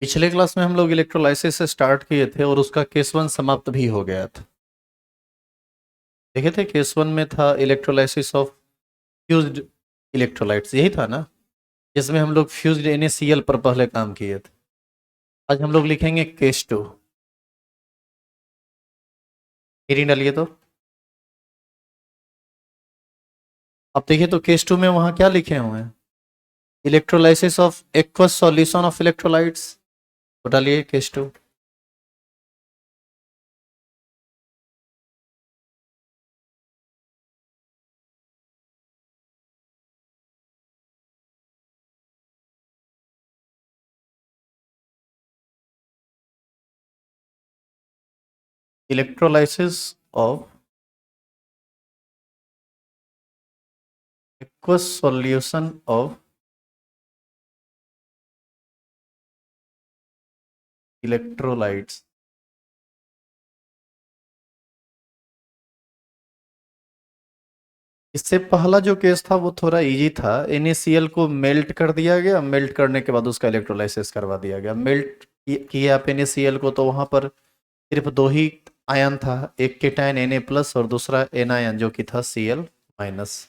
पिछले क्लास में हम लोग इलेक्ट्रोलाइसिस से स्टार्ट किए थे और उसका केस वन समाप्त भी हो गया था। देखे थे केस वन में था इलेक्ट्रोलाइसिस ऑफ फ्यूज्ड इलेक्ट्रोलाइट्स, यही था ना, जिसमें हम लोग फ्यूज्ड NaCl पर पहले काम किए थे। आज हम लोग लिखेंगे केस टू। रीडिंग डालिए तो आप देखिए तो केस टू में वहां क्या लिखे हुए हैं, electrolysis of aqueous solution of electrolytes. तो डालिए case two. Electrolysis of aqueous solution of electrolytes. इससे पहला जो केस था वो थोड़ा इजी था। NaCl को मेल्ट कर दिया गया, मेल्ट करने के बाद उसका इलेक्ट्रोलाइसिस करवा दिया गया। मेल्ट किया आप NaCl को तो वहां पर सिर्फ दो ही आयन था, एक केटायन Na+ और दूसरा एनायन जो कि था Cl-।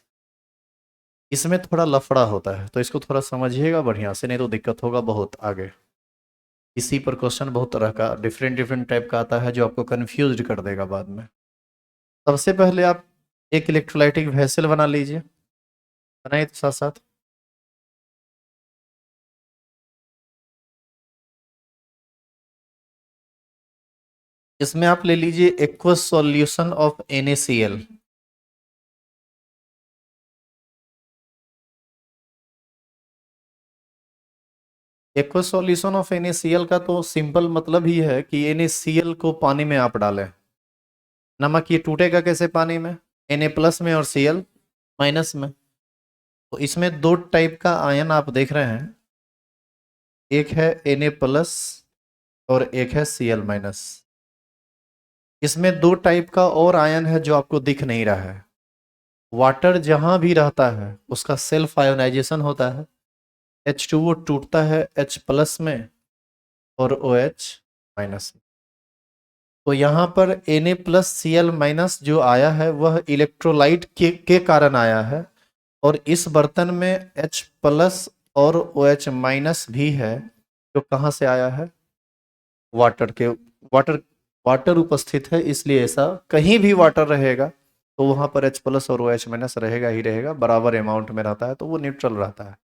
इसमें थोड़ा लफड़ा होता है तो इसको थोड़ा समझिएगा बढ़िया से, नहीं तो दिक्कत होगा बहुत आगे। इसी पर क्वेश्चन बहुत तरह का डिफरेंट डिफरेंट टाइप का आता है जो आपको कंफ्यूज कर देगा बाद में। सबसे पहले आप एक इलेक्ट्रोलाइटिक वेसल बना लीजिए, बनाइए तो साथ साथ। इसमें आप ले लीजिए aqueous solution of NaCl। Aqueous solution of NaCl का तो सिंपल मतलब ही है कि NaCl को पानी में आप डालें। नमक ये टूटेगा कैसे पानी में, Na+ में और Cl- में। तो इसमें दो टाइप का आयन आप देख रहे हैं, एक है Na+ और एक है Cl-। इसमें दो टाइप का और आयन है जो आपको दिख नहीं रहा है। वाटर जहां भी रहता है उसका सेल्फ आयोनाइजेशन होता है, H2O टूटता है H+ में और OH-। तो यहाँ पर Na+Cl- जो आया है वह इलेक्ट्रोलाइट के कारण आया है, और इस बर्तन में H+ और OH- भी है जो कहाँ से आया है, वाटर के। वाटर वाटर उपस्थित है इसलिए ऐसा, कहीं भी वाटर रहेगा तो वहां पर H+ और OH- रहेगा ही रहेगा, बराबर अमाउंट में रहता है तो वो न्यूट्रल रहता है।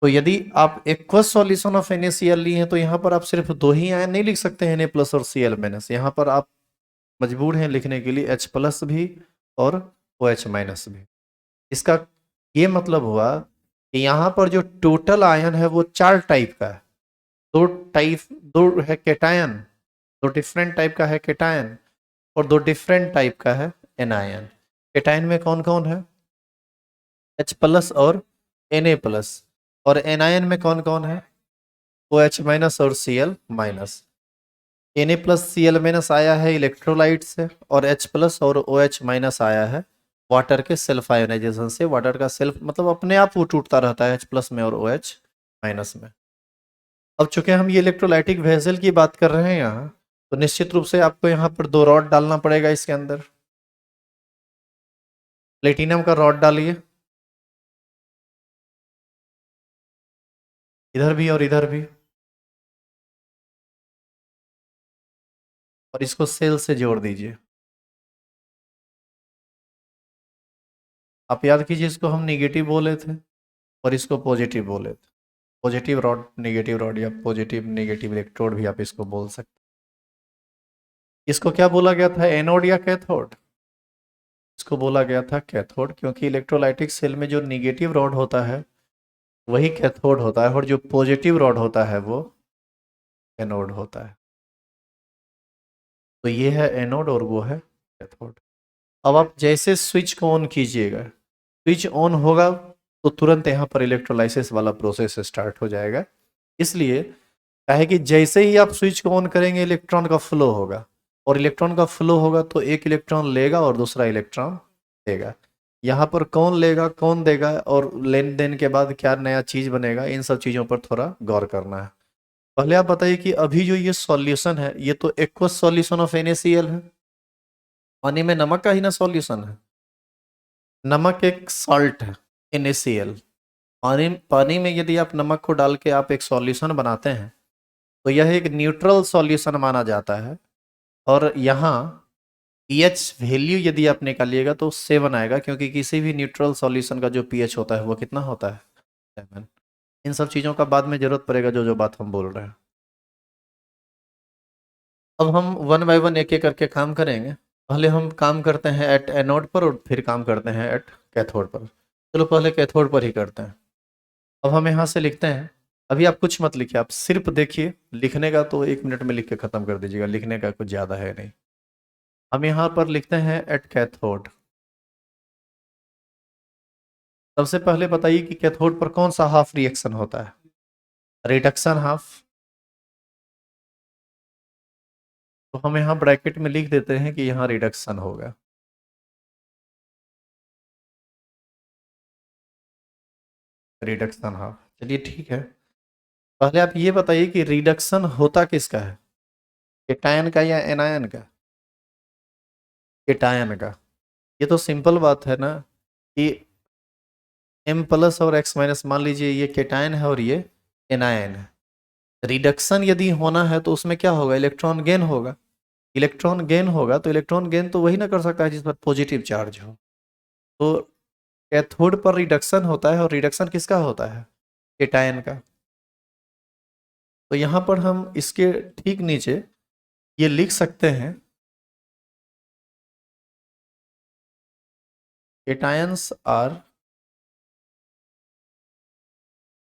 तो यदि आप एक्वस सॉल्यूशन ऑफ NaCl ली हैं तो यहाँ पर आप सिर्फ दो ही आयन नहीं लिख सकते हैं, Na+ और Cl-। यहाँ पर आप मजबूर हैं लिखने के लिए H+ भी और OH- भी। इसका ये मतलब हुआ कि यहाँ पर जो टोटल आयन है वो चार टाइप का है। दो टाइप, दो है केटायन, दो डिफरेंट टाइप का है केटायन, और दो डिफरेंट टाइप का है एनायन। केटायन में कौन कौन है, H+ और Na+। और एनायन में कौन कौन है, OH- और Cl-। Na+Cl- आया है इलेक्ट्रोलाइट से, और H+ और OH- आया है वाटर के सेल्फ आयोनाइजेशन से। वाटर का सेल्फ मतलब अपने आप वो टूटता रहता है H+ में और OH- में। अब चूंकि हम ये इलेक्ट्रोलाइटिक वेसल की बात कर रहे हैं यहाँ, तो निश्चित रूप से आपको यहाँ पर दो रॉड डालना पड़ेगा इसके अंदर। प्लेटिनम का रॉड डालिए, इधर भी और इधर भी, और इसको सेल से जोड़ दीजिए। आप याद कीजिए इसको हम निगेटिव बोले थे और इसको पॉजिटिव बोले थे। पॉजिटिव रॉड, नेगेटिव रॉड, या पॉजिटिव नेगेटिव इलेक्ट्रोड भी आप इसको बोल सकते हैं। इसको क्या बोला गया था, एनोड या कैथोड? इसको बोला गया था कैथोड, क्योंकि इलेक्ट्रोलाइटिक सेल में जो निगेटिव रॉड होता है वही कैथोड होता है, और जो पॉजिटिव रॉड होता है वो एनोड होता है। तो ये है एनोड और वो है कैथोड। अब आप जैसे स्विच को ऑन कीजिएगा, स्विच ऑन होगा तो तुरंत यहाँ पर इलेक्ट्रोलाइसिस वाला प्रोसेस स्टार्ट हो जाएगा। इसलिए क्या है कि जैसे ही आप स्विच को ऑन करेंगे इलेक्ट्रॉन का फ्लो होगा, और इलेक्ट्रॉन का फ्लो होगा तो एक इलेक्ट्रॉन लेगा और दूसरा इलेक्ट्रॉन देगा। यहाँ पर कौन लेगा कौन देगा और लेन देन के बाद क्या नया चीज बनेगा, इन सब चीजों पर थोड़ा गौर करना है। पहले आप बताइए कि अभी जो ये सॉल्यूशन है ये तो एक्वस सॉल्यूशन ऑफ NaCl है, पानी में नमक का ही ना सॉल्यूशन है, नमक एक सॉल्ट है NaCl। पानी पानी में यदि आप नमक को डाल के आप एक सॉल्यूशन बनाते हैं तो यह एक न्यूट्रल सॉल्यूशन माना जाता है। और यहाँ pH वैल्यू यदि आप निकालिएगा तो 7 आएगा, क्योंकि किसी भी न्यूट्रल सॉल्यूशन का जो pH होता है वो कितना होता है, 7। इन सब चीज़ों का बाद में जरूरत पड़ेगा जो जो बात हम बोल रहे हैं। अब हम वन बाय वन एक एक करके काम करेंगे। पहले हम काम करते हैं एट एनोड पर और फिर काम करते हैं एट कैथोड पर। चलो पहले कैथोड पर ही करते हैं। अब हम यहाँ से लिखते हैं, अभी आप कुछ मत लिखिए, आप सिर्फ देखिए, लिखने का तो 1 मिनट में लिख के ख़त्म कर दीजिएगा, लिखने का कुछ ज़्यादा है नहीं। हम यहाँ पर लिखते हैं एट कैथोड। सबसे पहले बताइए कि कैथोड पर कौन सा हाफ रिएक्शन होता है, रिडक्शन हाफ। तो हम यहाँ ब्रैकेट में लिख देते हैं कि यहाँ रिडक्शन होगा। रिडक्शन हाफ, चलिए ठीक है। पहले आप ये बताइए कि रिडक्शन होता किसका है, केटायन का या एनायन का, केटायन का। ये तो सिंपल बात है ना कि M+ और X- मान लीजिए ये केटायन है और ये एनायन है। रिडक्शन यदि होना है तो उसमें क्या होगा, इलेक्ट्रॉन गेन होगा। इलेक्ट्रॉन गेन होगा तो इलेक्ट्रॉन गेन तो वही ना कर सकता है जिस पर पॉजिटिव चार्ज हो। तो कैथोड पर रिडक्शन होता है, और रिडक्शन किसका होता है, केटायन का। तो यहाँ पर हम इसके ठीक नीचे ये लिख सकते हैं, cations are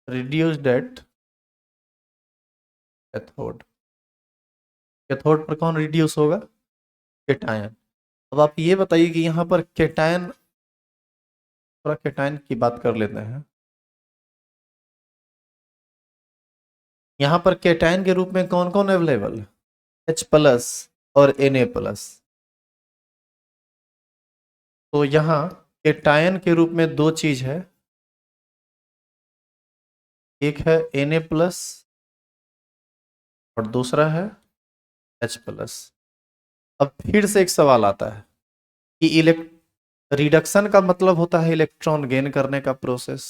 reduced at cathode. Cathode पर कौन रिड्यूस होगा, केटायन। अब आप ये बताइए कि यहाँ पर केटायन, थोड़ा केटायन की बात कर लेते हैं। यहाँ पर केटायन के रूप में कौन कौन अवेलेबल है, H+ और Na+। तो यहाँ केटायन के रूप में दो चीज है, एक है Na+ और दूसरा है H+। अब फिर से एक सवाल आता है कि रिडक्शन का मतलब होता है इलेक्ट्रॉन गेन करने का प्रोसेस।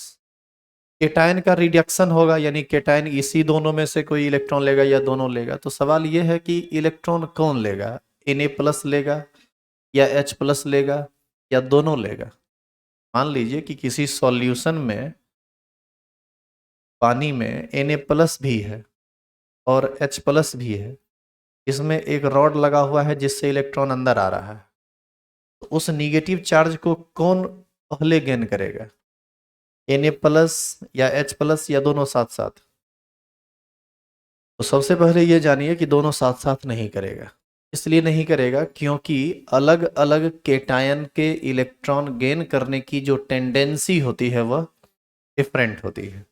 केटायन का रिडक्शन होगा यानी केटायन इसी दोनों में से कोई इलेक्ट्रॉन लेगा या दोनों लेगा। तो सवाल यह है कि इलेक्ट्रॉन कौन लेगा, Na+ लेगा या H+ लेगा या दोनों लेगा। मान लीजिए कि किसी सॉल्यूशन में पानी में Na+ भी है और H+ भी है, इसमें एक रॉड लगा हुआ है जिससे इलेक्ट्रॉन अंदर आ रहा है। तो उस निगेटिव चार्ज को कौन पहले गेन करेगा, Na+ या H+ या दोनों साथ साथ। तो सबसे पहले ये जानिए कि दोनों साथ साथ नहीं करेगा। इसलिए नहीं करेगा क्योंकि अलग अलग केटायन के इलेक्ट्रॉन गेन करने की जो टेंडेंसी होती है वह डिफरेंट होती है।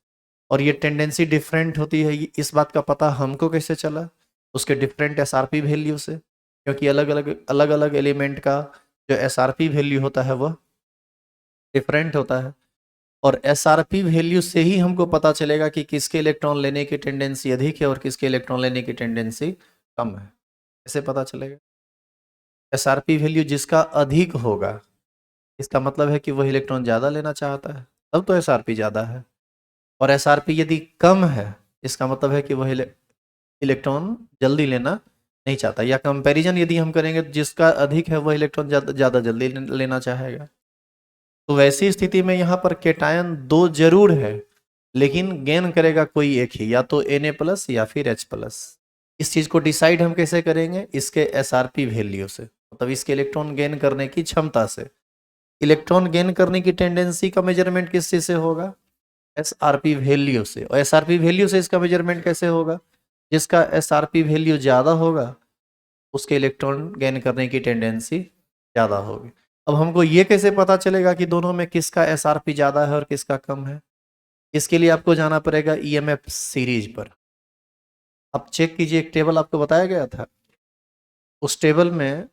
और ये टेंडेंसी डिफरेंट होती है, इस बात का पता हमको कैसे चला, उसके डिफरेंट SRP वैल्यू से। क्योंकि अलग अलग एलिमेंट का जो SRP वैल्यू होता है वह डिफरेंट होता है। और SRP वैल्यू से ही हमको पता चलेगा कि किसके इलेक्ट्रॉन लेने की टेंडेंसी अधिक है और किसके इलेक्ट्रॉन लेने की टेंडेंसी कम है। कैसे पता चलेगा, SRP वैल्यू जिसका अधिक होगा इसका मतलब है कि वह इलेक्ट्रॉन ज़्यादा लेना चाहता है, तब तो SRP ज़्यादा है। और SRP यदि कम है इसका मतलब है कि वह इलेक्ट्रॉन जल्दी लेना नहीं चाहता। या कंपैरिजन यदि हम करेंगे तो जिसका अधिक है वह इलेक्ट्रॉन ज़्यादा जल्दी लेना चाहेगा। तो वैसी स्थिति में यहाँ पर केटायन दो जरूर है, लेकिन गेन करेगा कोई एक ही, या तो Na+ या फिर H+। इस चीज को डिसाइड हम कैसे करेंगे, इसके SRP वैल्यू से, मतलब इसके इलेक्ट्रॉन गेन करने की क्षमता से। इलेक्ट्रॉन गेन करने की टेंडेंसी का मेजरमेंट किस चीज से होगा, SRP वैल्यू से। और SRP वैल्यू से इसका मेजरमेंट कैसे होगा, जिसका SRP वैल्यू ज्यादा होगा उसके इलेक्ट्रॉन गेन करने की टेंडेंसी ज्यादा होगी। अब हमको ये कैसे पता चलेगा कि दोनों में किसका SRP ज्यादा है और किसका कम है, इसके लिए आपको जाना पड़ेगा EMF सीरीज पर। आप चेक कीजिए, एक टेबल आपको बताया गया था, उस टेबल में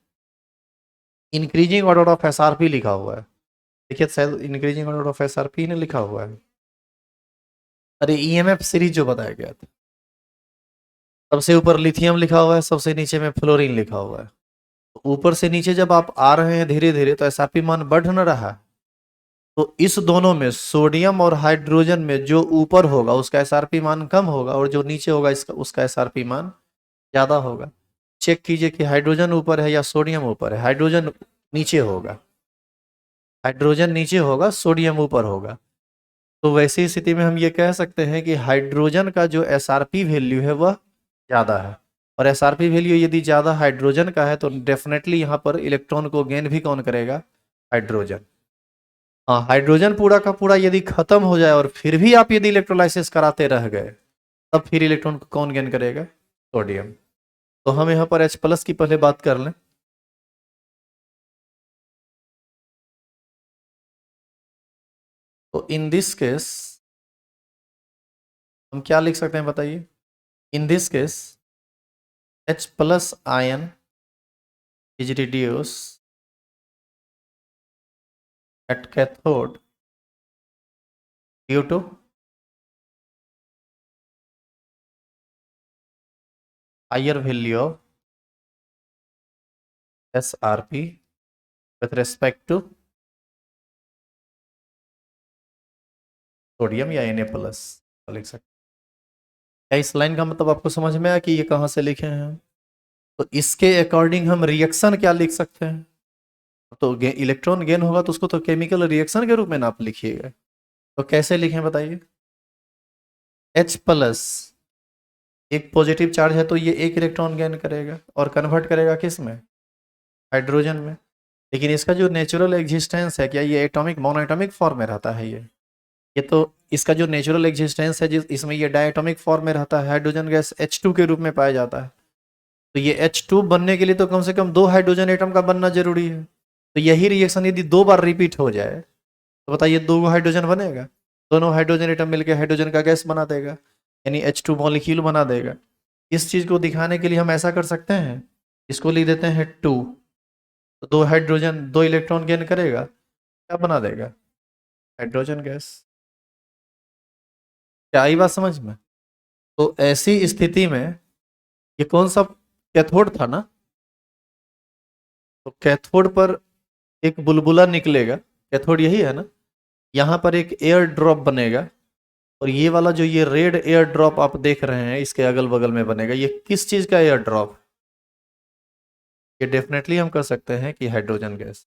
इंक्रीजिंग ऑर्डर ऑफ SRP लिखा हुआ है। देखिए शायद इंक्रीजिंग ऑर्डर ऑफ SRP ने लिखा हुआ है, अरे EMF सीरीज जो बताया गया था। सबसे ऊपर लिथियम लिखा हुआ है, सबसे नीचे में फ्लोरीन लिखा हुआ है। तो ऊपर से नीचे जब आप आ रहे हैं धीरे धीरे तो एसआरपी मान बढ़ न रहा है। तो इस दोनों में सोडियम और हाइड्रोजन में जो ऊपर होगा उसका एसआरपी मान कम होगा, और जो नीचे होगा इसका उसका एसआरपी मान ज्यादा होगा। चेक कीजिए कि हाइड्रोजन ऊपर है या सोडियम ऊपर है। हाइड्रोजन नीचे होगा, हाइड्रोजन नीचे होगा, सोडियम ऊपर होगा। तो वैसी स्थिति में हम ये कह सकते हैं कि हाइड्रोजन का जो एसआरपी वैल्यू है वह ज़्यादा है। और एसआरपी वैल्यू यदि ज़्यादा हाइड्रोजन का है तो डेफिनेटली यहाँ पर इलेक्ट्रॉन को गेन भी कौन करेगा? हाइड्रोजन। हाँ, हाइड्रोजन पूरा का पूरा यदि खत्म हो जाए और फिर भी आप यदि इलेक्ट्रोलाइसिस कराते रह गए, तब फिर इलेक्ट्रॉन को कौन गेन करेगा? सोडियम। तो हम यहाँ पर H प्लस की पहले बात कर लें। तो इन दिस केस हम क्या लिख सकते हैं बताइए? इन this case H plus ion is reduced at cathode due to higher value of SRP with respect to sodium या Na प्लस लिख सकते हैं। क्या इस लाइन का मतलब आपको समझ में आया कि ये कहाँ से लिखे हैं? तो इसके अकॉर्डिंग हम रिएक्शन क्या लिख सकते हैं? तो इलेक्ट्रॉन गेन होगा तो उसको तो केमिकल रिएक्शन के रूप में ना आप लिखिएगा। तो कैसे लिखें बताइए? H प्लस एक पॉजिटिव चार्ज है तो ये एक इलेक्ट्रॉन गेन करेगा और कन्वर्ट करेगा किस में? हाइड्रोजन में। लेकिन इसका जो नेचुरल एग्जिस्टेंस है, क्या ये एटॉमिक मोनोएटॉमिक फॉर्म में रहता है? ये तो इसका जो नेचुरल एग्जिस्टेंस है जिस इसमें ये डायटोमिक फॉर्म में रहता है, हाइड्रोजन गैस H2 के रूप में पाया जाता है। तो ये H2 बनने के लिए तो कम से कम दो हाइड्रोजन एटम का बनना जरूरी है। तो यही रिएक्शन यदि दो बार रिपीट हो जाए तो बताइए दो हाइड्रोजन बनेगा? दोनों हाइड्रोजन एटम मिलकर हाइड्रोजन का गैस बना देगा, यानी H2 मॉलिक्यूल बना देगा। इस चीज को दिखाने के लिए हम ऐसा कर सकते हैं, इसको लिख देते हैं 2। तो दो हाइड्रोजन दो इलेक्ट्रॉन गेन करेगा, क्या बना देगा? Hydrogen gas. क्या आई बात समझ में? तो ऐसी स्थिति में ये कौन सा कैथोड था ना? तो कैथोड पर एक बुलबुला निकलेगा, कैथोड यही है ना? यहाँ पर एक एयर ड्रॉप बनेगा, और ये वाला जो ये रेड एयर ड्रॉप आप देख रहे हैं इसके अगल बगल में बनेगा। ये किस चीज का एयर ड्रॉप? ये डेफिनेटली हम कह सकते हैं कि हाइड्रोजन गैस।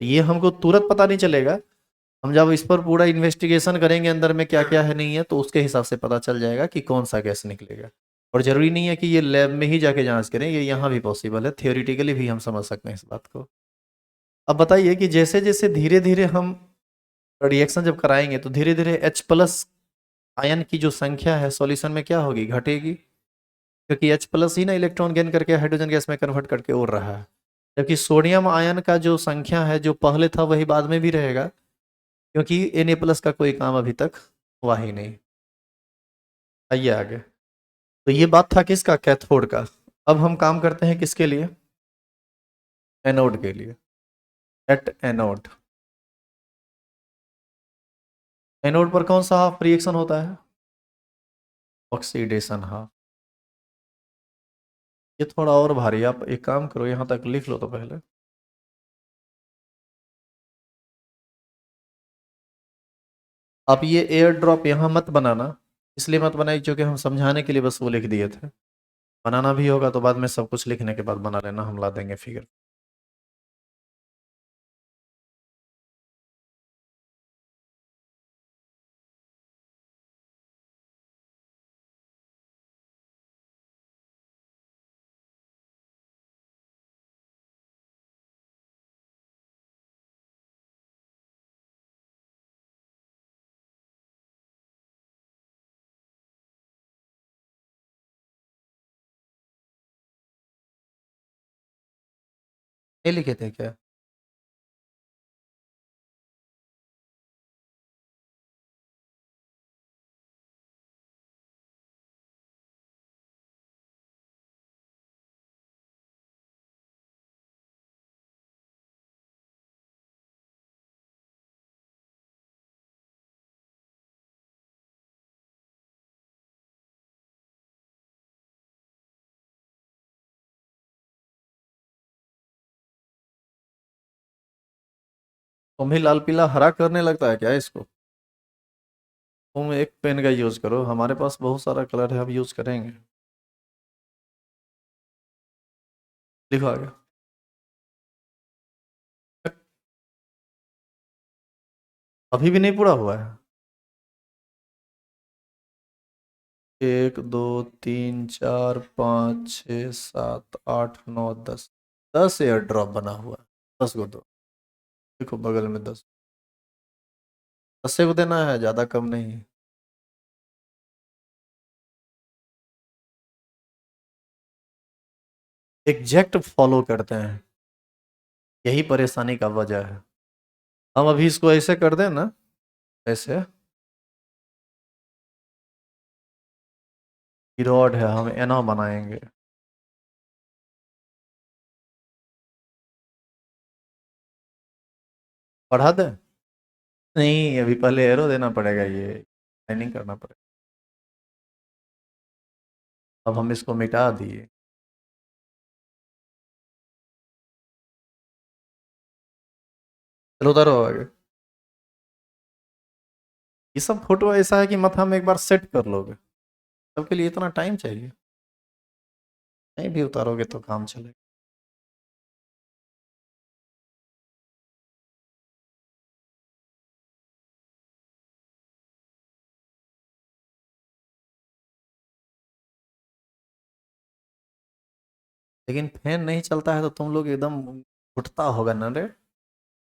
ये हमको तुरंत पता नहीं चलेगा, हम जब इस पर पूरा इन्वेस्टिगेशन करेंगे अंदर में क्या क्या है नहीं है तो उसके हिसाब से पता चल जाएगा कि कौन सा गैस निकलेगा। और जरूरी नहीं है कि ये लैब में ही जाके जांच करें, ये यहाँ भी पॉसिबल है, थियोरिटिकली भी हम समझ सकते हैं इस बात को। अब बताइए कि जैसे जैसे धीरे धीरे हम रिएक्शन जब कराएंगे तो धीरे धीरे H प्लस आयन की जो संख्या है सॉल्यूशन में क्या होगी? घटेगी, क्योंकि H प्लस ही ना इलेक्ट्रॉन गेन करके हाइड्रोजन गैस में कन्वर्ट करके उड़ रहा है। जबकि सोडियम आयन का जो संख्या है जो पहले था वही बाद में भी रहेगा, क्योंकि Na प्लस का कोई काम अभी तक हुआ ही नहीं। आइए आगे। तो ये बात था किसका? कैथोड का। अब हम काम करते हैं किसके लिए? एनोड के लिए। एट एनोड, एनोड पर कौन सा हाफ रिएक्शन होता है? Oxidation half. ये थोड़ा और भारी है, आप एक काम करो यहाँ तक लिख लो तो पहले। आप ये एयर ड्रॉप यहाँ मत बनाना, इसलिए मत बनाइए क्योंकि हम समझाने के लिए बस वो लिख दिए थे। बनाना भी होगा तो बाद में सब कुछ लिखने के बाद बना लेना, हम ला देंगे फिगर। ये लिखे थे क्या? तुम्हें लाल पीला हरा करने लगता है क्या इसको? तुम एक पेन का यूज करो, हमारे पास बहुत सारा कलर है, हम यूज करेंगे। लिखो आगे। अभी भी नहीं पूरा हुआ है। 1 2 3 4 5 6 7 8 9 10। 10 एयर ड्रॉप बना हुआ है। 10 को दो। देखो बगल में 10। 10 को देना है, ज्यादा कम नहीं। एग्जैक्ट फॉलो करते हैं, यही परेशानी का वजह है। हम अभी इसको ऐसे कर दें ना, ऐसे रॉड है, हम एना बनाएंगे। बढ़ा दें? नहीं, अभी पहले एरो देना पड़ेगा, ये लाइनिंग करना पड़ेगा। अब हम इसको मिटा दिए। चलो उधर हो आगे। ये सब फोटो ऐसा है कि माथा में एक बार सेट कर लोगे, सबके लिए इतना टाइम चाहिए? नहीं भी उतारोगे तो काम चलेगा। लेकिन फैन नहीं चलता है तो तुम लोग एकदम घुटता होगा ना रे।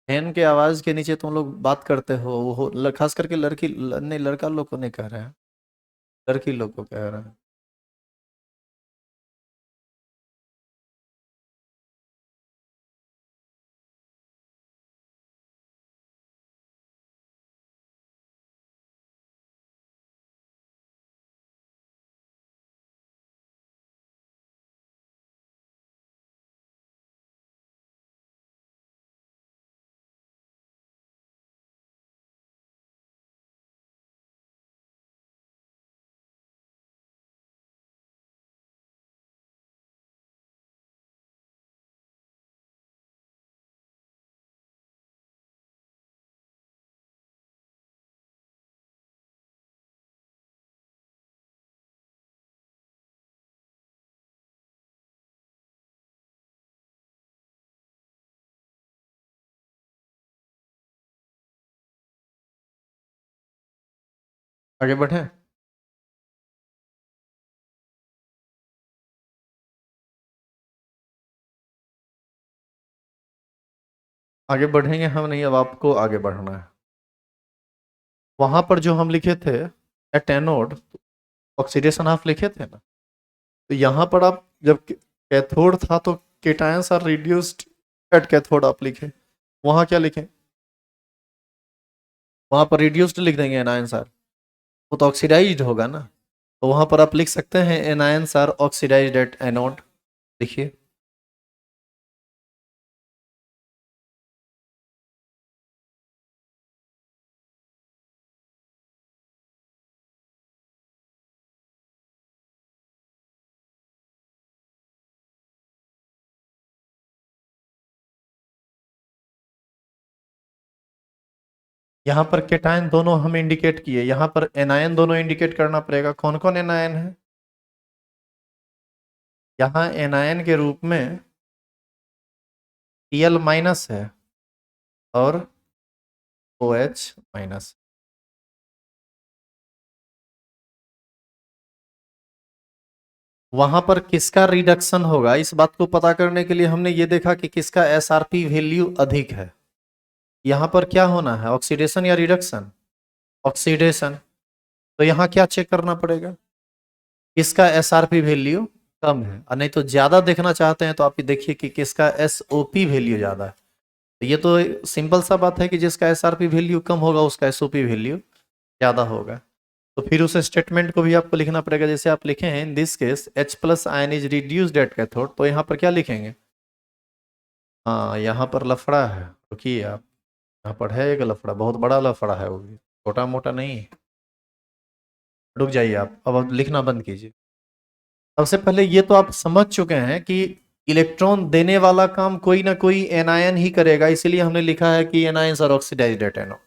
फैन के आवाज के नीचे तुम लोग बात करते हो, वो खास करके लड़की नहीं, लड़का लोग को नहीं कह रहे हैं, लड़की लोग को कह रहे हैं। आगे बढ़े। आगे बढ़ेंगे हम नहीं, अब आपको आगे बढ़ना है। वहां पर जो हम लिखे थे एट एनोड ऑक्सीडेशन हाफ लिखे थे ना, तो यहाँ पर आप जब कैथोड था तो cations are reduced at cathode आप लिखे, वहां क्या लिखे? वहां पर रिड्यूस्ड लिख देंगे एनायंस आर, वो तो ऑक्सीडाइज्ड होगा ना। तो वहां पर आप लिख सकते हैं anions are oxidised at anode, लिखिए। यहाँ पर केटायन दोनों हम इंडिकेट किए, यहाँ पर एनायन दोनों इंडिकेट करना पड़ेगा। कौन कौन एनायन है? यहाँ एनायन के रूप में Cl माइनस है और OH माइनस। वहां पर किसका रिडक्शन होगा, इस बात को पता करने के लिए हमने ये देखा कि किसका SRP वैल्यू अधिक है। यहाँ पर क्या होना है, ऑक्सीडेशन या रिडक्शन? ऑक्सीडेशन। तो यहाँ क्या चेक करना पड़ेगा? किसका SRP वैल्यू कम है, और नहीं तो ज्यादा देखना चाहते हैं तो आप ये देखिए कि किसका SOP वैल्यू ज्यादा है। तो ये तो सिंपल सा बात है कि जिसका SRP वैल्यू कम होगा उसका SOP वैल्यू ज्यादा होगा। तो फिर उस स्टेटमेंट को भी आपको लिखना पड़ेगा, जैसे आप लिखे हैं in this case H plus ion is reduced at cathode, तो यहाँ पर क्या लिखेंगे? हाँ, यहाँ पर लफड़ा है, रुकिए आप। यहाँ पर है एक लफड़ा, बहुत बड़ा लफड़ा है, वो भी छोटा मोटा नहीं। रुक जाइए आप, अब लिखना बंद कीजिए। सबसे पहले ये तो आप समझ चुके हैं कि इलेक्ट्रॉन देने वाला काम कोई ना कोई एनायन ही करेगा, इसीलिए हमने लिखा है कि anions are oxidised at anode.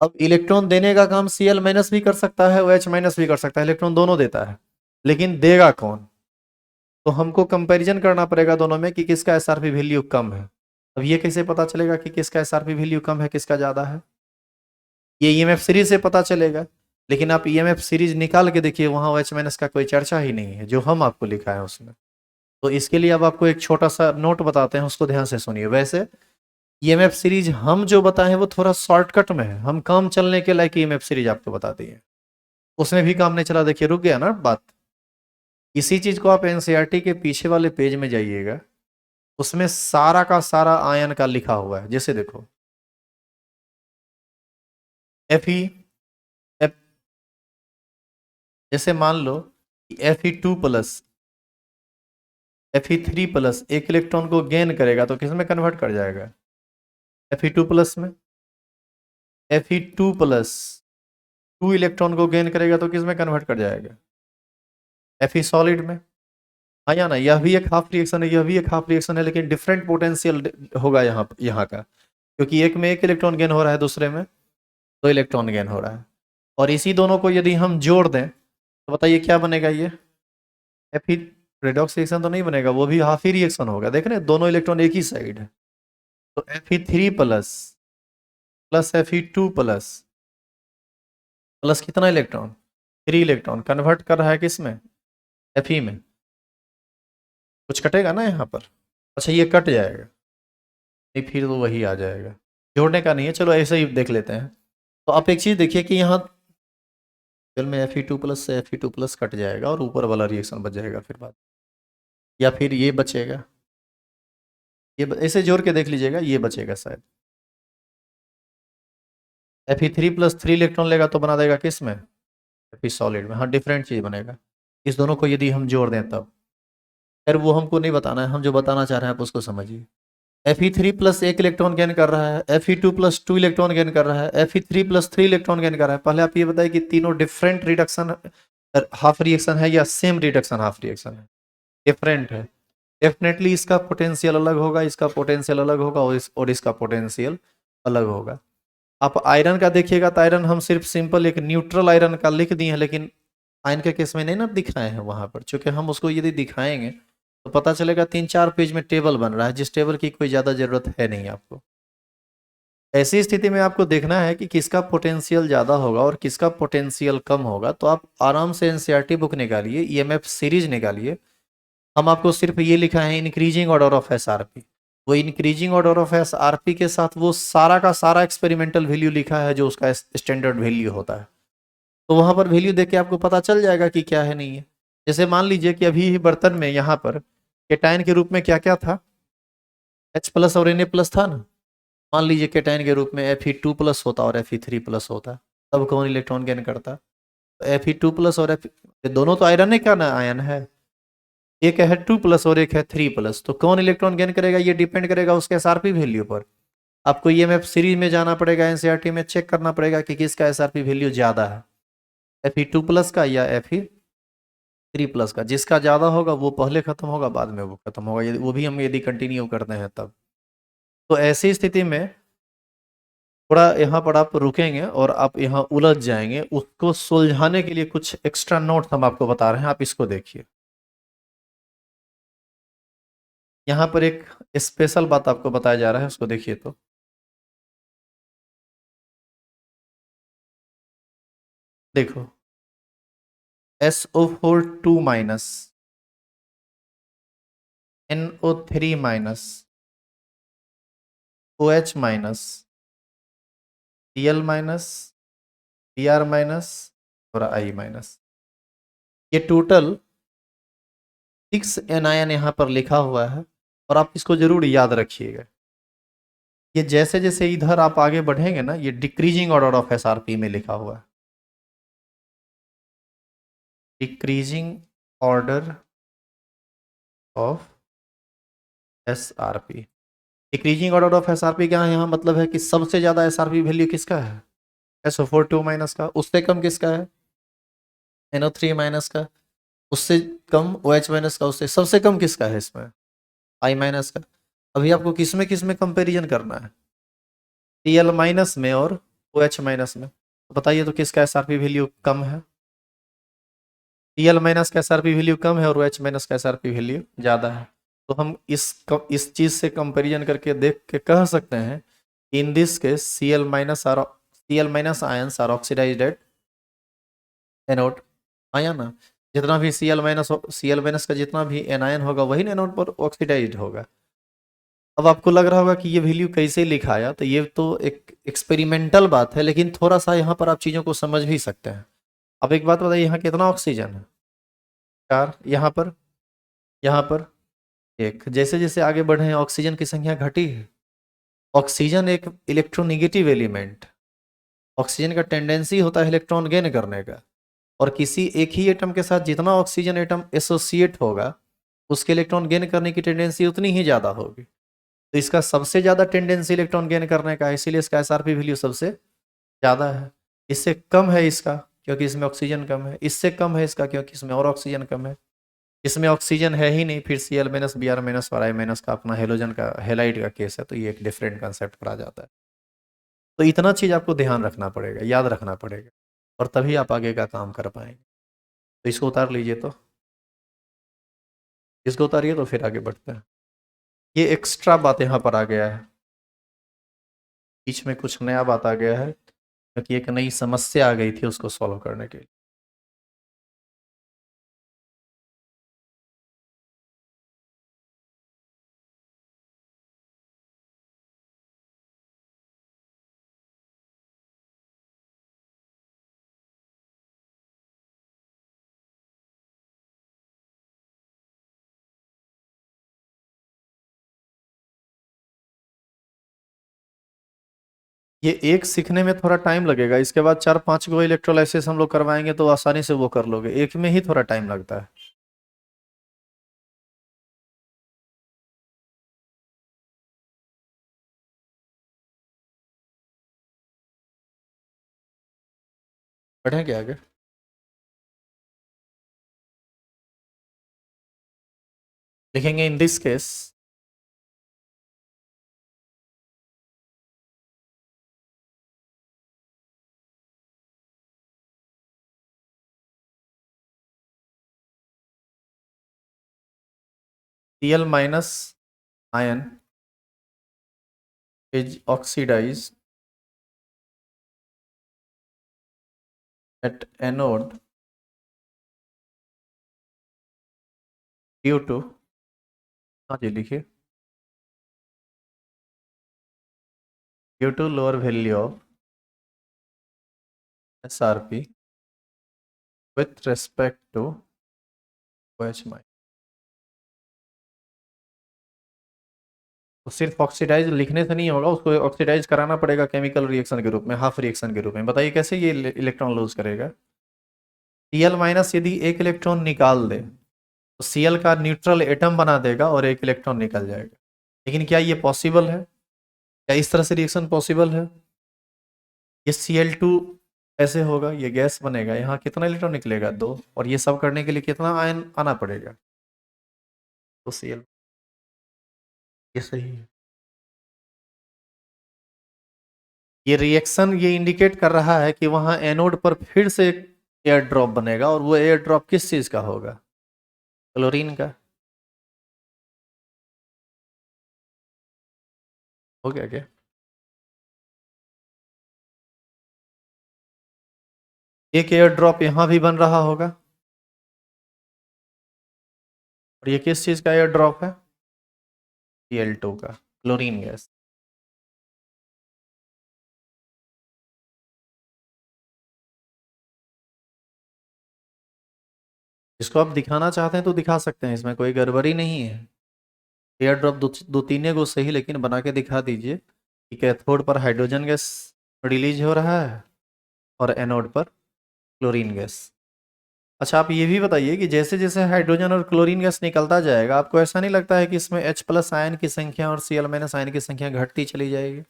अब इलेक्ट्रॉन देने का काम Cl माइनस भी कर सकता है, OH माइनस भी कर सकता है, इलेक्ट्रॉन दोनों देता है, लेकिन देगा कौन? तो हमको कंपैरिजन करना पड़ेगा दोनों में कि किसका एसआरपी वैल्यू कम है। अब ये कैसे पता चलेगा कि किसका एसआरपी वैल्यू कम है, किसका ज्यादा है? ये ईएमएफ सीरीज से पता चलेगा, लेकिन आप ईएमएफ सीरीज निकाल के देखिए, वहां OH माइनस का कोई चर्चा ही नहीं है जो हम आपको लिखा है उसमें। तो इसके लिए अब आपको एक छोटा सा नोट बताते हैं, उसको ध्यान से सुनिए। वैसे ईएमएफ सीरीज हम जो बताए हैं वो थोड़ा शॉर्टकट में है, हम काम चलने के लायक ईएमएफ सीरीज आपको बता दी है, उसमें भी काम नहीं चला, देखिए रुक गया ना बात। इसी चीज को आप एनसीईआरटी के पीछे वाले पेज में जाइएगा, उसमें सारा का सारा आयन का लिखा हुआ है। जैसे देखो Fe F, जैसे मान लो Fe2 प्लस Fe3 प्लस एक इलेक्ट्रॉन को गेन करेगा तो किस में कन्वर्ट कर जाएगा? Fe2 प्लस में। Fe2 प्लस 2 इलेक्ट्रॉन को गेन करेगा तो किस में कन्वर्ट कर जाएगा? Fe सॉलिड में। हाँ या ना, यह भी एक हाफ रिएक्शन है, यह भी एक हाफ रिएक्शन है, लेकिन डिफरेंट पोटेंशियल होगा यहाँ का, क्योंकि एक में एक इलेक्ट्रॉन गेन हो रहा है, दूसरे में 2 इलेक्ट्रॉन गेन हो रहा है। और इसी दोनों को यदि हम जोड़ दें तो बताइए क्या बनेगा? ये Fe रेडॉक्स रिएक्शन तो नहीं बनेगा, वो भी हाफ ही रिएक्शन होगा। देख रहे हैं दोनों इलेक्ट्रॉन एक ही साइड है। तो Fe3 plus plus Fe2 plus plus कितना इलेक्ट्रॉन? 3 इलेक्ट्रॉन कन्वर्ट कर रहा है किस में? Fe में। कुछ कटेगा ना यहाँ पर? अच्छा ये कट जाएगा, नहीं फिर तो वही आ जाएगा, जोड़ने का नहीं है। चलो ऐसे ही देख लेते हैं। तो आप एक चीज़ देखिए कि यहाँ चल में Fe2 प्लस से Fe2 प्लस कट जाएगा और ऊपर वाला रिएक्शन बच जाएगा फिर बाद, या फिर ये बचेगा, ऐसे जोड़ के देख लीजिएगा, ये बचेगा शायद। Fe3 प्लस 3 इलेक्ट्रॉन लेगा तो बना देगा किस में? Fe सॉलिड में। हाँ डिफरेंट चीज़ बनेगा। इस दोनों को यदि हम जोड़ दें तब, खैर वो हमको नहीं बताना है, हम जो बताना चाह रहे हैं आप उसको समझिए। Fe3 प्लस एक इलेक्ट्रॉन गेन कर रहा है, Fe2 प्लस 2 इलेक्ट्रॉन गेन कर रहा है, Fe3 प्लस 3 इलेक्ट्रॉन गेन कर रहा है। पहले आप ये बताइए कि तीनों डिफरेंट रिडक्शन हाफ रिएक्शन है या सेम रिडक्शन हाफ रिएक्शन है? डिफरेंट है। डेफिनेटली इसका पोटेंशियल अलग होगा, इसका पोटेंशियल अलग होगा, और इसका पोटेंशियल अलग होगा। आप आयरन का देखिएगा तो आयरन हम सिर्फ सिंपल एक न्यूट्रल आयरन का लिख दिए हैं, लेकिन आयन के केस में नहीं ना दिखाए हैं वहां पर, चूंकि हम उसको यदि दिखाएंगे तो पता चलेगा 3-4 पेज में टेबल बन रहा है, जिस टेबल की कोई ज़्यादा ज़रूरत है नहीं आपको। ऐसी स्थिति में आपको देखना है कि किसका पोटेंशियल ज़्यादा होगा और किसका पोटेंशियल कम होगा। तो आप आराम से एनसीईआरटी बुक निकालिए, ईएमएफ सीरीज निकालिए। हम आपको सिर्फ ये लिखा है इंक्रीजिंग ऑर्डर ऑफ एसआरपी, वो इंक्रीजिंग ऑर्डर ऑफ एसआरपी के साथ वो सारा का सारा एक्सपेरिमेंटल वैल्यू लिखा है जो उसका स्टैंडर्ड वैल्यू होता है। तो वहां पर वैल्यू देख के आपको पता चल जाएगा कि क्या है नहीं है। जैसे मान लीजिए कि अभी ही बर्तन में यहाँ पर केटाइन के रूप में क्या क्या था? H प्लस और Na प्लस था ना। मान लीजिए केटाइन के रूप में Fe2 प्लस होता और Fe3 प्लस होता, तब कौन इलेक्ट्रॉन गेन करता? तो Fe2 प्लस और दोनों तो आयरन का ना आयन है, एक है 2 प्लस और एक है 3 प्लस, तो कौन इलेक्ट्रॉन गेन करेगा ये डिपेंड करेगा उसके एसआरपी वैल्यू पर। आपको ईएमएफ सीरीज में जाना पड़ेगा, एनसीईआरटी में चेक करना पड़ेगा कि किसका एसआरपी वैल्यू ज़्यादा है, Fe2 प्लस का या Fe3 प्लस का। जिसका ज़्यादा होगा वो पहले खत्म होगा, बाद में वो खत्म होगा, यदि वो भी हम यदि कंटिन्यू करते हैं तब। तो ऐसी स्थिति में थोड़ा यहाँ पर आप रुकेंगे और आप यहाँ उलझ जाएंगे, उसको सुलझाने के लिए कुछ एक्स्ट्रा नोट्स हम आपको बता रहे हैं, आप इसको देखिए। यहाँ पर एक स्पेशल बात आपको बताया जा रहा है, उसको देखिए। तो देखो SO4 2 minus, NO3 minus, OH minus, Cl minus, Br minus और I माइनस, ये टोटल 6 एनायन यहाँ पर लिखा हुआ है, और आप इसको जरूर याद रखिएगा। ये जैसे जैसे इधर आप आगे बढ़ेंगे ना, ये डिक्रीजिंग ऑर्डर ऑफ एसआरपी में लिखा हुआ है, decreasing order of SRP. Decreasing order of SRP क्या है यहाँ मतलब है कि सबसे ज्यादा एसआरपी वैल्यू किसका है? SO4 2 माइनस का। उससे कम किसका है? NO3 माइनस का। उससे कम OH माइनस का, उससे सबसे कम किसका है इसमें, I माइनस का। अभी आपको किस में कंपैरिजन करना है, Cl माइनस में और OH माइनस में, तो बताइए तो किसका SRP वैल्यू कम है। Cl माइनस का SRP वैल्यू कम है और OH माइनस का SRP वैल्यू ज़्यादा है। तो हम इस चीज़ से कंपैरिजन करके देख के कह सकते हैं, in this case Cl minus ions are oxidised at anode, आया ना। जितना भी Cl माइनस का जितना भी एनायन होगा वही एनोड पर ऑक्सीडाइज्ड होगा। अब आपको लग रहा होगा कि ये वैल्यू कैसे लिखा आया, तो ये तो एक एक्सपेरिमेंटल बात है, लेकिन थोड़ा सा यहाँ पर आप चीज़ों को समझ भी सकते हैं। अब एक बात बताइए, यहाँ कितना ऑक्सीजन है, 4, यहाँ पर 1। जैसे जैसे आगे बढ़े हैं ऑक्सीजन की संख्या घटी है। ऑक्सीजन एक इलेक्ट्रोनेगेटिव एलिमेंट, ऑक्सीजन का टेंडेंसी होता है इलेक्ट्रॉन गेन करने का, और किसी एक ही एटम के साथ जितना ऑक्सीजन एटम एसोसिएट होगा उसके इलेक्ट्रॉन गेन करने की टेंडेंसी उतनी ही ज़्यादा होगी। तो इसका सबसे ज़्यादा टेंडेंसी इलेक्ट्रॉन गेन करने का है, इसीलिए इसका एसआरपी वैल्यू सबसे ज़्यादा है। इससे कम है इसका क्योंकि इसमें ऑक्सीजन कम है, इससे कम है इसका क्योंकि इसमें और ऑक्सीजन कम है, इसमें ऑक्सीजन है ही नहीं, फिर Cl माइनस Br माइनस और I माइनस का अपना हेलोजन का हेलाइड का केस है, तो ये एक डिफरेंट कंसेप्ट पर आ जाता है। तो इतना चीज़ आपको ध्यान रखना पड़ेगा, याद रखना पड़ेगा, और तभी आप आगे का काम कर पाएंगे। तो इसको उतार लीजिए, तो इसको उतारिए तो फिर आगे बढ़ते हैं। ये एक्स्ट्रा बात यहाँ पर आ गया है, बीच में कुछ नया बात आ गया है क्योंकि एक नई समस्या आ गई थी उसको सॉल्व करने के लिए। ये एक सीखने में थोड़ा टाइम लगेगा, इसके बाद 4-5 गो इलेक्ट्रोलाइसिस हम लोग करवाएंगे तो आसानी से वो कर लोगे, एक में ही थोड़ा टाइम लगता है। बढ़े क्या आगे। लिखेंगे इन this case Cl minus ion is oxidized at anode due to, हाँ जी लिखिए, due to lower value of SRP with respect to OH minus। तो सिर्फ ऑक्सीडाइज लिखने से नहीं होगा, उसको ऑक्सीडाइज कराना पड़ेगा केमिकल रिएक्शन के रूप में, हाफ रिएक्शन के रूप में। बताइए कैसे ये इलेक्ट्रॉन लूज करेगा। Cl माइनस यदि एक इलेक्ट्रॉन निकाल दे तो Cl का न्यूट्रल एटम बना देगा और एक इलेक्ट्रॉन निकल जाएगा। लेकिन क्या ये पॉसिबल है, क्या इस तरह से रिएक्शन पॉसिबल है। ये Cl2 ऐसे होगा, ये गैस बनेगा, यहाँ कितना इलेक्ट्रॉन निकलेगा, 2, और ये सब करने के लिए कितना आयन आना पड़ेगा, तो Cl, ये सही है। ये रिएक्शन ये इंडिकेट कर रहा है कि वहां एनोड पर फिर से एक एयर ड्रॉप बनेगा, और वो एयर ड्रॉप किस चीज का होगा, क्लोरीन का। हो गया क्या। एक एयर ड्रॉप यहां भी बन रहा होगा, और ये किस चीज का एयर ड्रॉप है, Cl2 का, क्लोरीन गैस। इसको आप दिखाना चाहते हैं तो दिखा सकते हैं, इसमें कोई गड़बड़ी नहीं है। एयर ड्रॉप दो तीन को सही, लेकिन बना के दिखा दीजिए कि कैथोड पर हाइड्रोजन गैस रिलीज हो रहा है और एनोड पर क्लोरीन गैस। अच्छा आप ये भी बताइए कि जैसे जैसे हाइड्रोजन और क्लोरीन गैस निकलता जाएगा, आपको ऐसा नहीं लगता है कि इसमें H प्लस आयन की संख्या और Cl माइनस आयन की संख्या घटती चली जाएगी।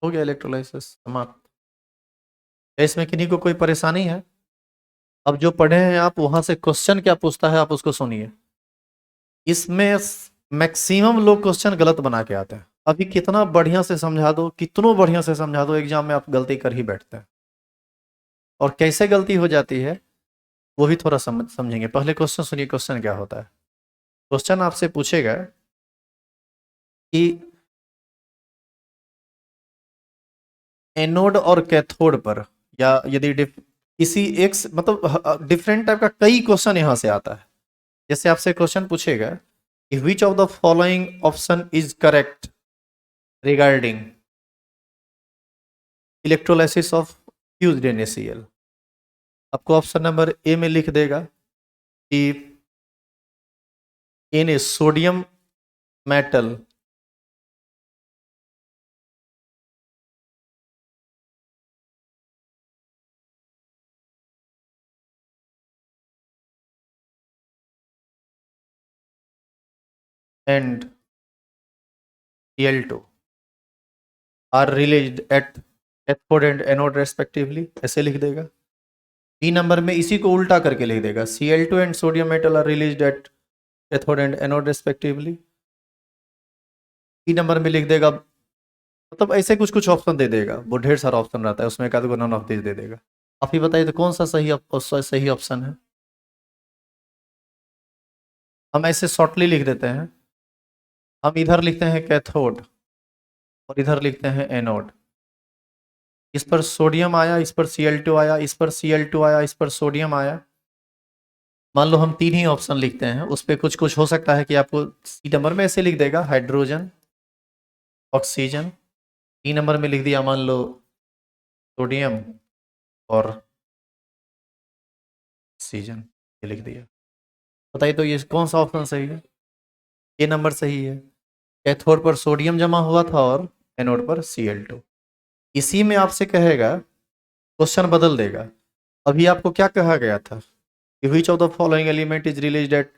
हो गया इलेक्ट्रोलाइसिस समाप्त। क्या इसमें किन्हीं को कोई परेशानी है? अब जो पढ़े हैं आप, वहां से क्वेश्चन क्या पूछता है आप उसको सुनिए। इसमें मैक्सिमम लोग क्वेश्चन गलत बना के आते हैं। अभी कितना बढ़िया से समझा दो, कितनों बढ़िया से समझा दो, एग्जाम में आप गलती कर ही बैठते हैं। और कैसे गलती हो जाती है वो भी थोड़ा समझेंगे। पहले क्वेश्चन सुनिए, क्वेश्चन क्या होता है। क्वेश्चन आपसे पूछेगा कि एनोड और कैथोड पर, या यदि किसी एक मतलब डिफरेंट टाइप का कई क्वेश्चन यहां से आता है। जैसे आपसे क्वेश्चन पूछेगा कि which of the following option is correct regarding electrolysis of fused NaCl। आपको ऑप्शन नंबर ए में लिख देगा कि Na sodium metal and Cl2 are released at cathode and anode respectively, ऐसे लिख देगा। बी नंबर में इसी को उल्टा करके लिख देगा, Cl2 and sodium metal are released at cathode and anode respectively. C number में लिख देगा, मतलब ऐसे कुछ कुछ ऑप्शन दे देगा, वो ढेर सारा ऑप्शन रहता है उसमें, एक आध गो नॉन ऑफ दिस दे देगा। आप ही बताइए तो कौन सा सही ऑप्शन है। हम ऐसे शॉर्टली लिख देते हैं। हम इधर लिखते हैं कैथोड और इधर लिखते हैं एनोड। इस पर सोडियम आया, इस पर Cl2 आया, इस पर Cl2 आया, इस पर सोडियम आया। मान लो हम तीन ही ऑप्शन लिखते हैं, उस पर कुछ कुछ हो सकता है कि आपको सी नंबर में ऐसे लिख देगा हाइड्रोजन, ऑक्सीजन। डी नंबर में लिख दिया मान लो सोडियम और ऑक्सीजन, ये लिख दिया। बताइए तो ये कौन सा ऑप्शन सही है। ये नंबर सही है। कैथोड पर सोडियम जमा हुआ था और एनोड पर Cl2। इसी में आपसे कहेगा, क्वेश्चन बदल देगा। अभी आपको क्या कहा गया था कि which of the following element is released at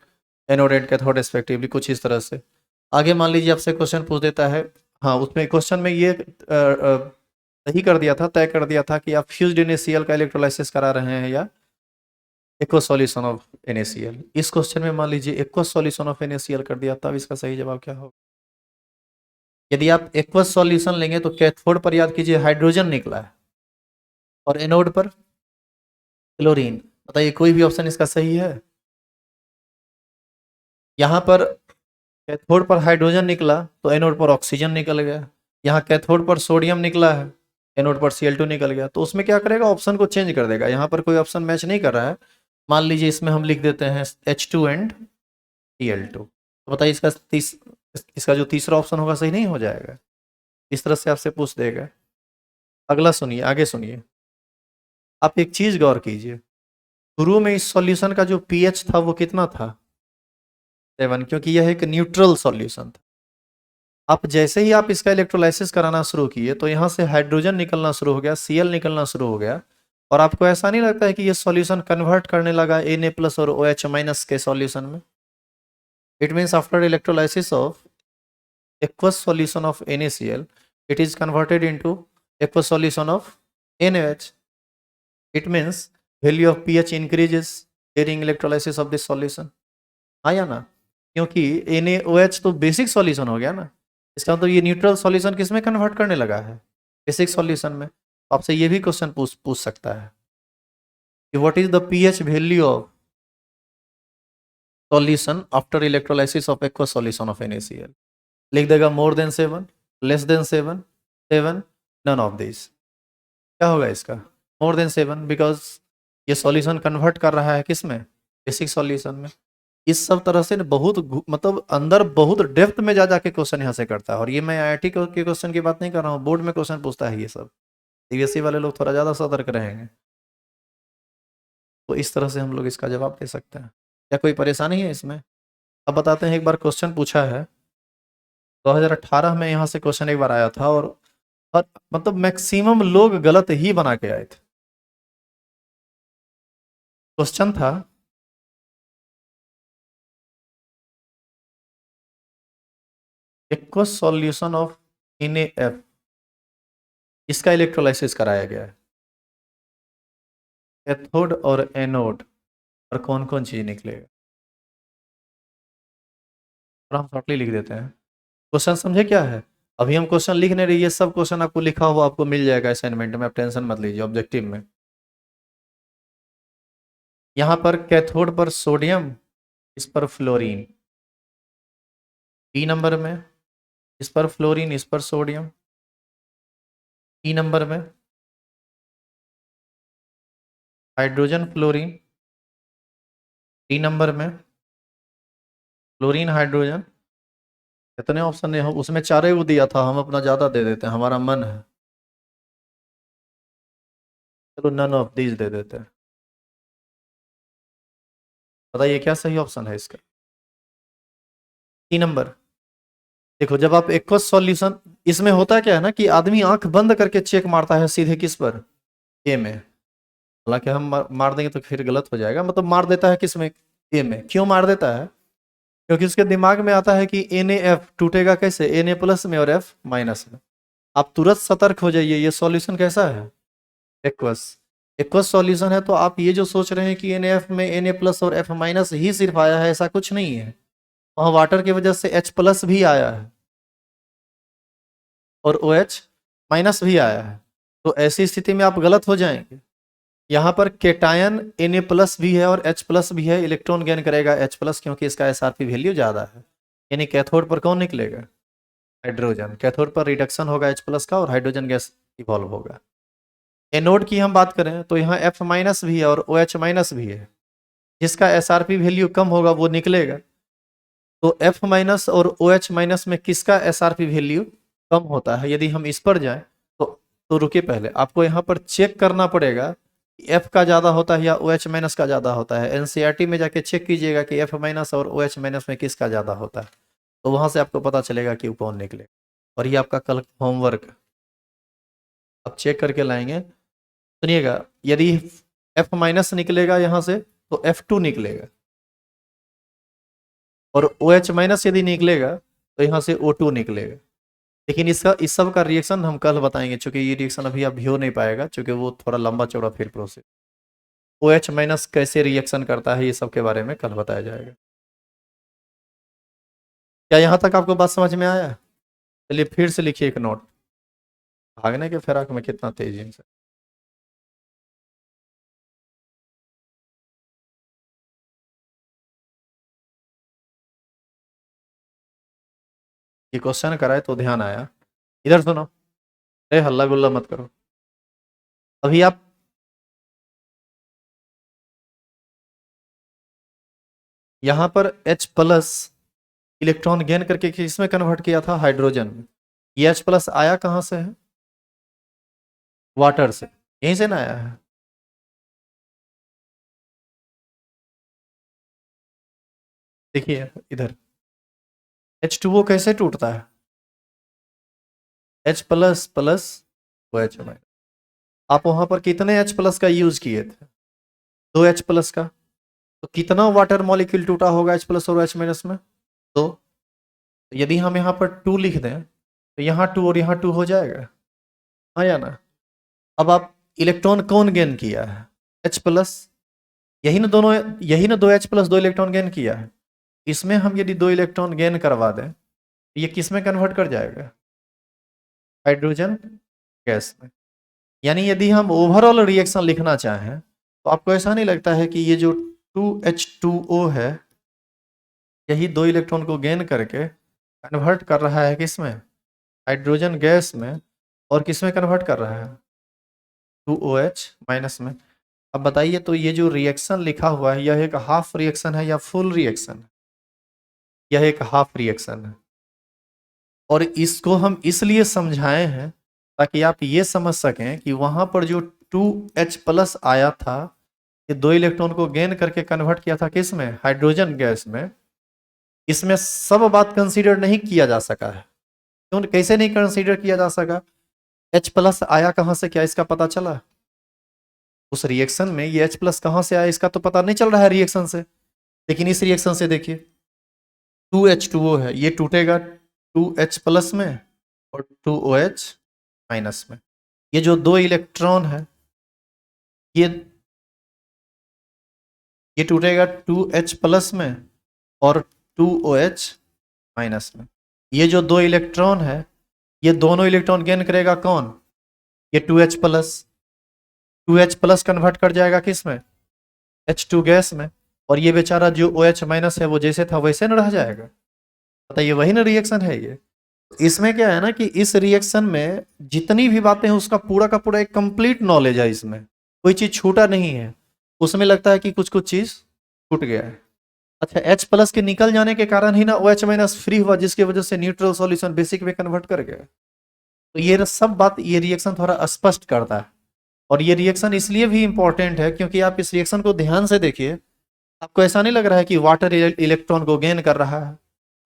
anode and cathode respectively, कुछ इस तरह से। आगे मान लीजिए आपसे क्वेश्चन पूछ देता है, हाँ उसमें क्वेश्चन में ये सही कर दिया था, तय कर दिया था कि आप फ्यूज्ड NaCl का इलेक्ट्रोलाइसिस करा रहे हैं या एक्वस सॉल्यूशन ऑफ NaCl। इस क्वेश्चन में मान लीजिए एक्वस सॉल्यूशन ऑफ NaCl कर दिया, तब इसका सही जवाब क्या होगा। यदि आप एक्वस सॉल्यूशन लेंगे तो कैथोड पर याद कीजिए हाइड्रोजन निकला है और एनोड पर क्लोरीन। बताइए कोई भी ऑप्शन इसका सही है। यहाँ पर कैथोड पर हाइड्रोजन निकला तो एनोड पर ऑक्सीजन निकल गया। यहाँ कैथोड पर सोडियम निकला है, एनोड पर Cl2 निकल गया। तो उसमें क्या करेगा, ऑप्शन को चेंज कर देगा। यहाँ पर कोई ऑप्शन मैच नहीं कर रहा है, मान लीजिए इसमें हम लिख देते हैं H2 एंड Cl2। तो बताइए इसका जो तीसरा ऑप्शन होगा सही नहीं हो जाएगा। इस तरह से आपसे पूछ देगा। अगला सुनिए, आगे सुनिए। आप एक चीज गौर कीजिए, शुरू में इस सॉल्यूशन का जो पीएच था वो कितना था, 7, क्योंकि यह एक न्यूट्रल सॉल्यूशन था। अब जैसे ही आप इसका इलेक्ट्रोलाइसिस कराना शुरू किए तो यहाँ से हाइड्रोजन निकलना शुरू हो गया, Cl निकलना शुरू हो गया। और आपको ऐसा नहीं लगता है कि ये सॉल्यूशन कन्वर्ट करने लगा Na+ और OH- के सॉल्यूशन में। It means after electrolysis of aqueous solution of NaCl, it is converted into aqueous solution of NaOH. It means value of pH increases during electrolysis of this solution। आया ना, क्योंकि NaOH तो basic solution हो गया ना। इसका मतलब ये न्यूट्रल सॉल्यूशन किस में कन्वर्ट करने लगा है, बेसिक सॉल्यूशन में। आपसे ये भी क्वेश्चन पूछ सकता है कि what is the pH value of solution after electrolysis of aqueous solution of NaCl। लिख देगा more than 7, less than 7, 7, none of this. क्या होगा इसका, मोर देन 7, बिकॉज ये सॉल्यूशन कन्वर्ट कर रहा है किस में, बेसिक सॉल्यूशन में। इस सब तरह से बहुत मतलब अंदर बहुत डेप्थ में जा जाके क्वेश्चन यहाँ से करता है। और ये मैं IIT के क्वेश्चन की बात नहीं कर रहा हूँ, बोर्ड में क्वेश्चन पूछता है ये सब। CBSE वाले लोग थोड़ा ज़्यादा सतर्क रहेंगे। तो इस तरह से हम लोग इसका जवाब दे सकते हैं। क्या कोई परेशानी है इसमें। अब बताते हैं, एक बार क्वेश्चन पूछा है 2018 में, यहाँ से क्वेश्चन एक बार आया था और मतलब मैक्सिमम लोग गलत ही बना के आए थे। क्वेश्चन था एक्वस सॉल्यूशन ऑफ NaF इसका इलेक्ट्रोलाइसिस कराया गया है। कैथोड और एनोड और कौन कौन चीज निकलेगा, और हम शॉर्टली लिख देते हैं। क्वेश्चन समझे क्या है? अभी हम क्वेश्चन लिख नहीं रहे, ये सब क्वेश्चन आपको लिखा हुआ आपको मिल जाएगा असाइनमेंट में, आप टेंशन मत लीजिए ऑब्जेक्टिव में। यहाँ पर कैथोड पर सोडियम, इस पर फ्लोरीन, बी नंबर में इस पर फ्लोरीन, इस पर सोडियम, ई नंबर में हाइड्रोजन फ्लोरीन, डी नंबर में फ्लोरीन हाइड्रोजन। कितने ऑप्शन है, उसमें चार ही वो दिया था, हम अपना ज़्यादा दे देते हैं, हमारा मन है। चलो नन ऑफ दीज दे देते हैं। बताइए क्या सही ऑप्शन है इसका? 3 नंबर। देखो जब आप एक्वस सॉल्यूशन, इसमें होता क्या है ना कि आदमी आंख बंद करके चेक मारता है सीधे किस पर, ए में। हालांकि हम मार देंगे तो फिर गलत हो जाएगा, मतलब मार देता है किस में, ए में। क्यों मार देता है? क्योंकि उसके दिमाग में आता है कि NaF टूटेगा कैसे, Na प्लस में और F माइनस में। आप तुरंत सतर्क हो जाइए, ये सॉल्यूशन कैसा है, एक्वस। एक्वस सॉल्यूशन है, तो आप ये जो सोच रहे हैं कि NaF में Na प्लस और F माइनस ही सिर्फ आया है, ऐसा कुछ नहीं है। वहाँ वाटर की वजह से H प्लस भी आया है और OH माइनस भी आया है, तो ऐसी स्थिति में आप गलत हो जाएंगे। यहाँ पर केटायन Na प्लस भी है और H प्लस भी है, इलेक्ट्रॉन गेन करेगा H प्लस, क्योंकि इसका SRP वैल्यू ज़्यादा है। यानी कैथोड पर कौन निकलेगा, हाइड्रोजन। कैथोड पर रिडक्शन होगा H प्लस का और हाइड्रोजन गैस इवॉल्व होगा। एनोड की हम बात करें तो यहाँ F माइनस भी है और OH माइनस भी है, जिसका SRP वैल्यू कम होगा वो निकलेगा। तो F माइनस और OH माइनस में किसका SRP वैल्यू कम होता है? यदि हम इस पर जाएं तो रुकिए, पहले आपको यहाँ पर चेक करना पड़ेगा कि F का ज़्यादा होता है या OH माइनस का ज़्यादा होता है। NCERT में जाके चेक कीजिएगा कि F माइनस और OH माइनस में किसका ज़्यादा होता है, तो वहाँ से आपको पता चलेगा कि वो कौन निकले। और ये आपका कल होमवर्क आप चेक करके लाएंगे। सुनिएगा, यदि F माइनस निकलेगा यहाँ से तो F2 निकलेगा, और OH माइनस यदि निकलेगा तो यहाँ से O2 निकलेगा। लेकिन इस सब का रिएक्शन हम कल बताएंगे, क्योंकि ये रिएक्शन अभी आप भी हो नहीं पाएगा, क्योंकि वो थोड़ा लंबा चौड़ा फिर प्रोसेस। OH माइनस कैसे रिएक्शन करता है ये सब के बारे में कल बताया जाएगा। क्या यहाँ तक आपको बात समझ में आया? चलिए फिर से लिखिए एक नोट, भागने के फिराक में कितना तेजी से। ये क्वेश्चन कराए तो ध्यान आया, इधर सुनो, अरे हल्ला गुल्ला मत करो। अभी आप यहाँ पर H प्लस इलेक्ट्रॉन गेन करके किसमें कन्वर्ट किया था, हाइड्रोजन में। ये H प्लस आया कहाँ से है, वाटर से, यहीं से ना आया है। देखिए इधर H2O कैसे टूटता है, H plus plus OH minus. आप वहां पर कितने H प्लस का यूज किए थे, 2 H प्लस का, तो कितना वाटर मॉलिक्यूल टूटा होगा H प्लस और OH माइनस में, 2। यदि हम यहाँ पर 2 लिख दें तो यहाँ 2 और यहाँ 2 हो जाएगा, हाँ या ना। अब आप इलेक्ट्रॉन कौन गेन किया है, H प्लस, यही ना दोनों, यही ना 2 H प्लस 2 इलेक्ट्रॉन गेन किया है। इसमें हम यदि 2 इलेक्ट्रॉन गेन करवा दें तो ये किस में कन्वर्ट कर जाएगा, हाइड्रोजन गैस में। यानी यदि हम ओवरऑल रिएक्शन लिखना चाहें तो आपको ऐसा नहीं लगता है कि ये जो 2H2O है, यही 2 इलेक्ट्रॉन को गेन करके कन्वर्ट कर रहा है किसमें, हाइड्रोजन गैस में, और किसमें कन्वर्ट कर रहा है, 2OH माइनस में। अब बताइए, तो ये जो रिएक्शन लिखा हुआ है यह एक हाफ रिएक्शन है या फुल रिएक्शन है? यह एक हाफ रिएक्शन है, और इसको हम इसलिए समझाए हैं ताकि आप ये समझ सकें कि वहां पर जो 2H प्लस आया था, ये 2 इलेक्ट्रॉन को गेन करके कन्वर्ट किया था किस में, हाइड्रोजन गैस में। इसमें सब बात कंसीडर नहीं किया जा सका है। क्यों, कैसे नहीं कंसीडर किया जा सका, H प्लस आया कहां से, क्या इसका पता चला उस रिएक्शन में, ये H प्लस कहां से आया इसका तो पता नहीं चल रहा है रिएक्शन से। लेकिन इस रिएक्शन से देखिए 2H2O है, ये टूटेगा 2H प्लस में और 2OH माइनस में। ये जो 2 इलेक्ट्रॉन है ये टूटेगा 2H प्लस में और 2OH माइनस में। ये जो 2 इलेक्ट्रॉन है ये दोनों इलेक्ट्रॉन गेन करेगा कौन? ये 2H plus, 2H plus convert कर जाएगा किस में? H2 गैस में। और ये बेचारा जो OH माइनस है वो जैसे था वैसे न रह जाएगा। बताइए वही ना रिएक्शन है ये। इसमें क्या है ना कि इस रिएक्शन में जितनी भी बातें हैं उसका पूरा का पूरा एक कंप्लीट नॉलेज है, इसमें कोई चीज छूटा नहीं है। उसमें लगता है कि कुछ कुछ चीज छूट गया है। अच्छा, H प्लस के निकल जाने के कारण ही ना OH माइनस फ्री हुआ, जिसकी वजह से न्यूट्रल सॉल्यूशन बेसिक में कन्वर्ट कर गया। तो ये सब बात ये रिएक्शन थोड़ा स्पष्ट करता है। और ये रिएक्शन इसलिए भी इंपॉर्टेंट है क्योंकि आप इस रिएक्शन को ध्यान से देखिए, आपको ऐसा नहीं लग रहा है कि वाटर इलेक्ट्रॉन को गेन कर रहा है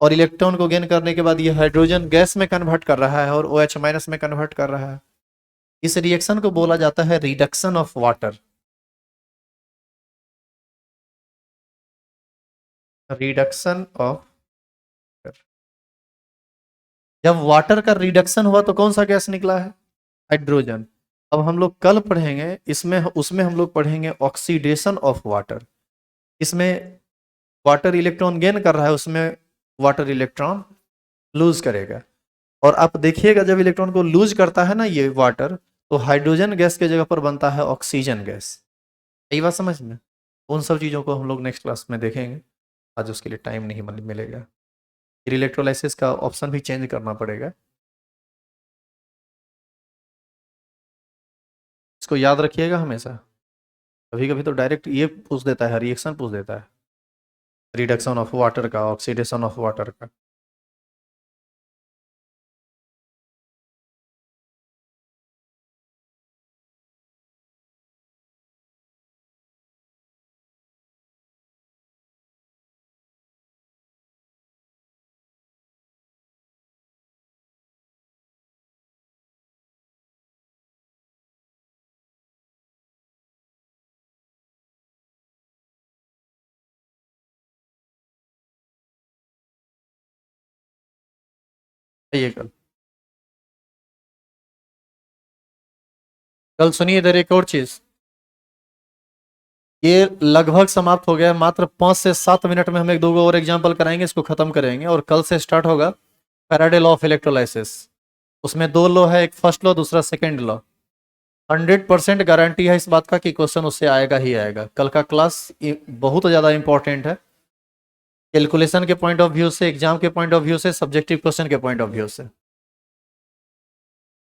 और इलेक्ट्रॉन को गेन करने के बाद ये हाइड्रोजन गैस में कन्वर्ट कर रहा है और OH माइनस में कन्वर्ट कर रहा है। इस रिएक्शन को बोला जाता है reduction of water. Reduction of, जब वाटर का रिडक्शन हुआ तो कौन सा गैस निकला है? हाइड्रोजन। अब हम लोग कल पढ़ेंगे इसमें, उसमें हम लोग पढ़ेंगे ऑक्सीडेशन ऑफ वाटर। इसमें वाटर इलेक्ट्रॉन गेन कर रहा है, उसमें वाटर इलेक्ट्रॉन लूज करेगा। और आप देखिएगा जब इलेक्ट्रॉन को लूज करता है ना ये वाटर, तो हाइड्रोजन गैस के जगह पर बनता है ऑक्सीजन गैस। यही बात समझ में? उन सब चीज़ों को हम लोग नेक्स्ट क्लास में देखेंगे, आज उसके लिए टाइम नहीं मिलेगा। फिर इलेक्ट्रोलाइसिस का ऑप्शन भी चेंज करना पड़ेगा, इसको याद रखिएगा हमेशा। कभी कभी तो डायरेक्ट ये पूछ देता है, रिएक्शन पूछ देता है, रिडक्शन ऑफ वाटर का, ऑक्सीडेशन ऑफ वाटर का। ये कल सुनिए इधर एक और चीज, ये लगभग समाप्त हो गया है। मात्र 5 से 7 मिनट में हम एक दो और एग्जाम्पल कराएंगे, इसको खत्म करेंगे। और कल से स्टार्ट होगा फैराडे लॉ ऑफ इलेक्ट्रोलाइसिस। उसमें 2 लॉ है, एक फर्स्ट लॉ दूसरा सेकंड लॉ। 100% गारंटी है इस बात का कि क्वेश्चन उससे आएगा ही आएगा। कल का क्लास बहुत ज़्यादा इंपॉर्टेंट है, कैलकुलेशन के पॉइंट ऑफ व्यू से, एग्जाम के पॉइंट ऑफ व्यू से, सब्जेक्टिव क्वेश्चन के पॉइंट ऑफ व्यू से।